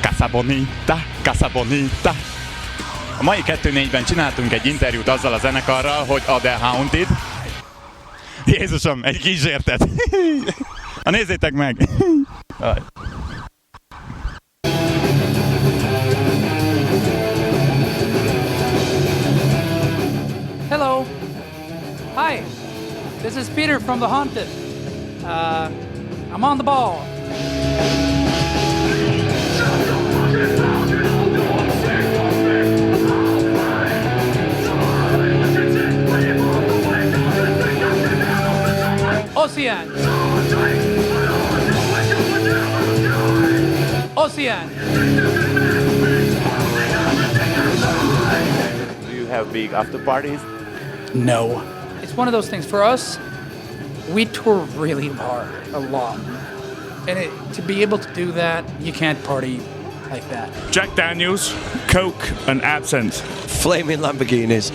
Casa Bonita, Casa Bonita. A mai 2-4-ben csináltunk egy interjút azzal a zenekarral, hogy a The Haunted. Jézusom, egy kísértet. Nézzétek meg! Hello. Hi. This is Peter from The Haunted. I'm on the ball. Ocean. Ocean. Do you have big after parties? No. It's one of those things. For us, we tour really hard, a lot. And to be able to do that, you can't party like that. Jack Daniels, Coke and absinthe. Flaming Lamborghinis.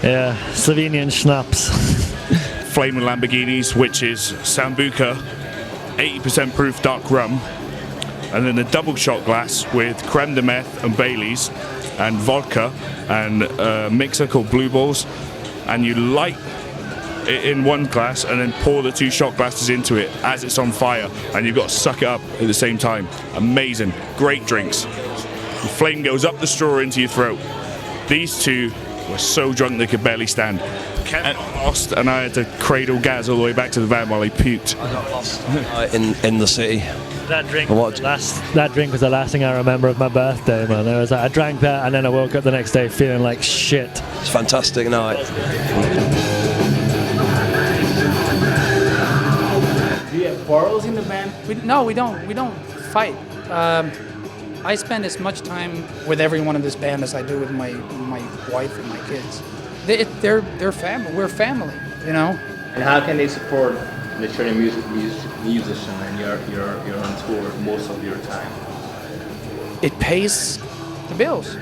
Yeah, Slovenian schnapps. Flaming Lamborghinis, which is Sambuca, 80% proof dark rum. And then a double shot glass with creme de menthe and Baileys and vodka and a mixer called Blue Balls. And you light it in one glass and then pour the 2 shot glasses into it as it's on fire. And you've got to suck it up at the same time. Amazing. Great drinks. The flame goes up the straw into your throat. These two were so drunk they could barely stand. Ken got lost and I had to cradle Gaz all the way back to the van while he puked. I got lost in the city. That drink was the last thing I remember of my birthday, man. I drank that and then I woke up the next day feeling like shit. It's a fantastic night. Do you have quarrels in the band? No, we don't. We don't fight. I spend as much time with everyone in this band as I do with my wife and my kids. They're family. We're family, you know. And how can they support the Trinity musician and you're on tour most of your time? It pays the bills.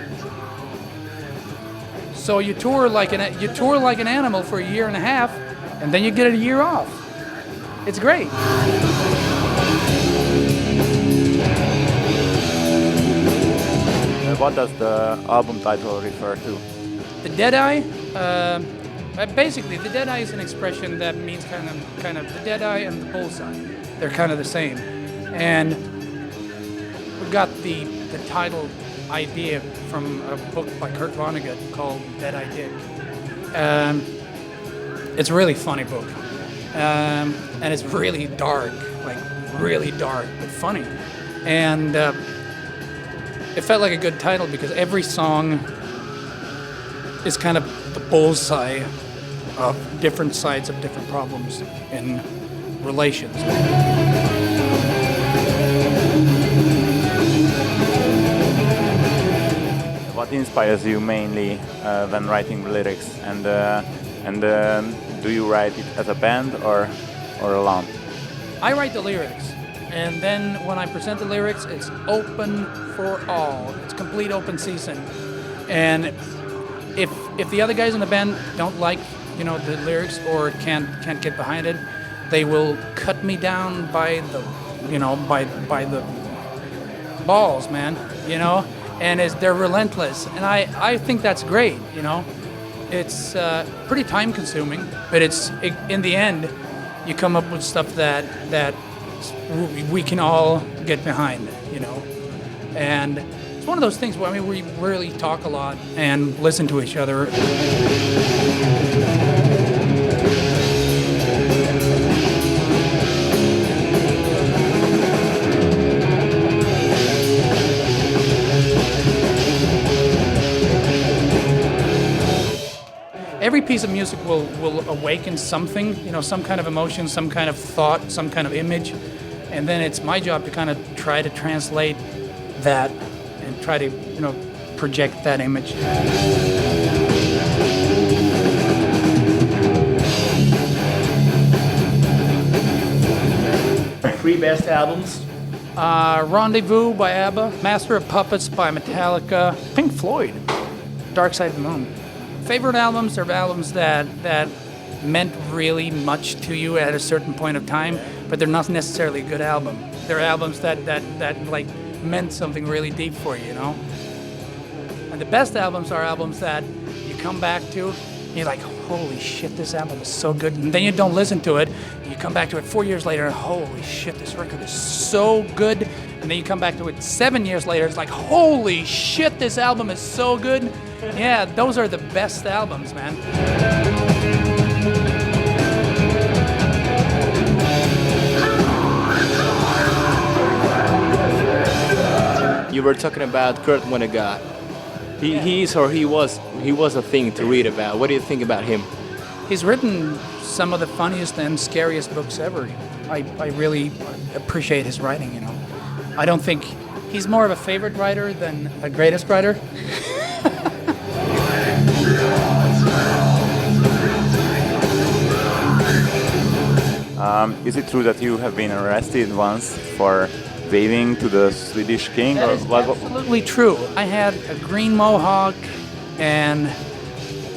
So you tour like an animal for a year and a half, and then you get a year off. It's great. What does the album title refer to? The Deadeye. Basically, the Deadeye is an expression that means kind of the Deadeye and the bullseye. They're kind of the same, and we got the title idea from a book by Kurt Vonnegut called Deadeye Dick. It's a really funny book, and it's really dark, but funny, and it felt like a good title because every song is kind of the bullseye of different sides of different problems in relations. What inspires you mainly when writing lyrics, and do you write it as a band or alone? I write the lyrics, and then when I present the lyrics, it's open for all. It's complete open season, and if the other guys in the band don't like the lyrics or can't get behind it, they will cut me down by the by the balls, man. And they're relentless, and I think that's great. It's pretty time consuming, but in the end, you come up with stuff that we can all get behind. And it's one of those things where we really talk a lot and listen to each other. Every piece of music will awaken something, some kind of emotion, some kind of thought, some kind of image, and then it's my job to kind of try to translate that and try to, project that image. 3 best albums? Rendezvous by ABBA, Master of Puppets by Metallica, Pink Floyd, Dark Side of the Moon. Favorite albums are albums that meant really much to you at a certain point of time, but they're not necessarily a good album. They're albums that like meant something really deep for you, you know? And the best albums are albums that you come back to, and you're like, holy shit, this album is so good. And then you don't listen to it, you come back to it 4 years later, and holy shit, this record is so good. And then you come back to it 7 years later, it's like, holy shit, this album is so good. Yeah, those are the best albums, man. You were talking about Kurt Vonnegut. He was a thing to read about. What do you think about him? He's written some of the funniest and scariest books ever. I really appreciate his writing, you know. I don't think he's more of a favorite writer than a greatest writer. Is it true that you have been arrested once for waving to the Swedish king? That or is what? absolutely true. I had a green mohawk and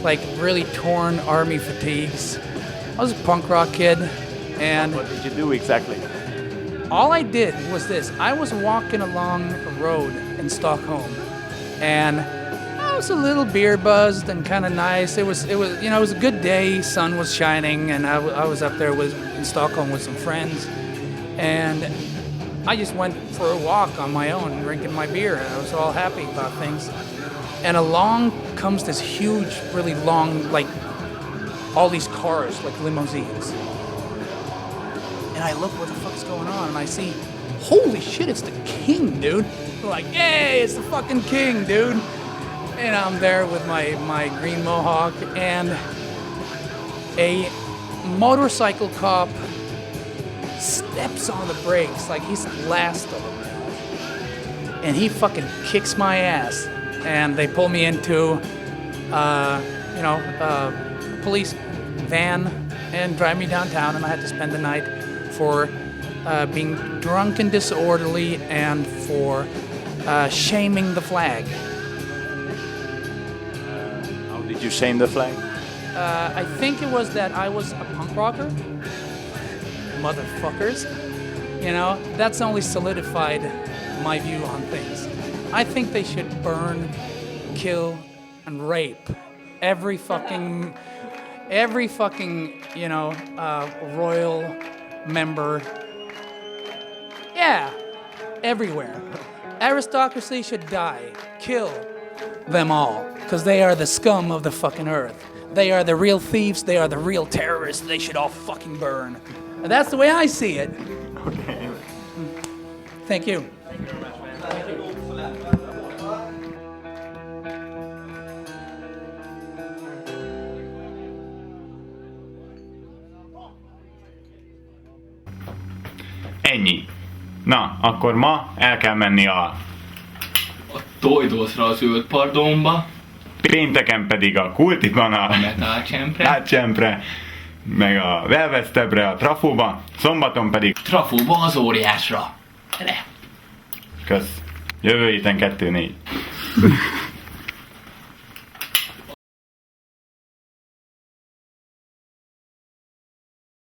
like really torn army fatigues. I was a punk rock kid, and What did you do exactly? all I did was this. I was walking along a road in Stockholm, and I was a little beer buzzed and kind of nice. It was you know, it was a good day. Sun was shining, and I was up there in Stockholm with some friends, and I just went for a walk on my own, drinking my beer, and I was all happy about things. And along comes this huge, really long, like all these cars, like limousines. And I look, what the fuck's going on? And I see, holy shit, it's the king, dude. I'm like, yay, it's the fucking king, dude. And I'm there with my green mohawk, and a motorcycle cop steps on the brakes like he's the last of them. And he fucking kicks my ass. And they pull me into, a police van and drive me downtown, and I had to spend the night for being drunk and disorderly and for shaming the flag. How did you shame the flag? I think it was that I was a punk rocker. Motherfuckers. You know, that's only solidified my view on things. I think they should burn, kill, and rape every fucking, royal member. Yeah, everywhere. Aristocracy should die. Kill them all, because they are the scum of the fucking earth. They are the real thieves. They are the real terrorists. They should all fucking burn. And that's the way I see it. Okay. Thank you. Ennyi. Na, akkor ma el kell menni a Tojdószra az zöld pardonba, pénteken pedig a Kultiban a Metálcsempre, Csempre, meg a Velvesztebre a Trafóba, szombaton pedig Trafóba az óriásra. Gyere! kösz. Jövő héten 2-4.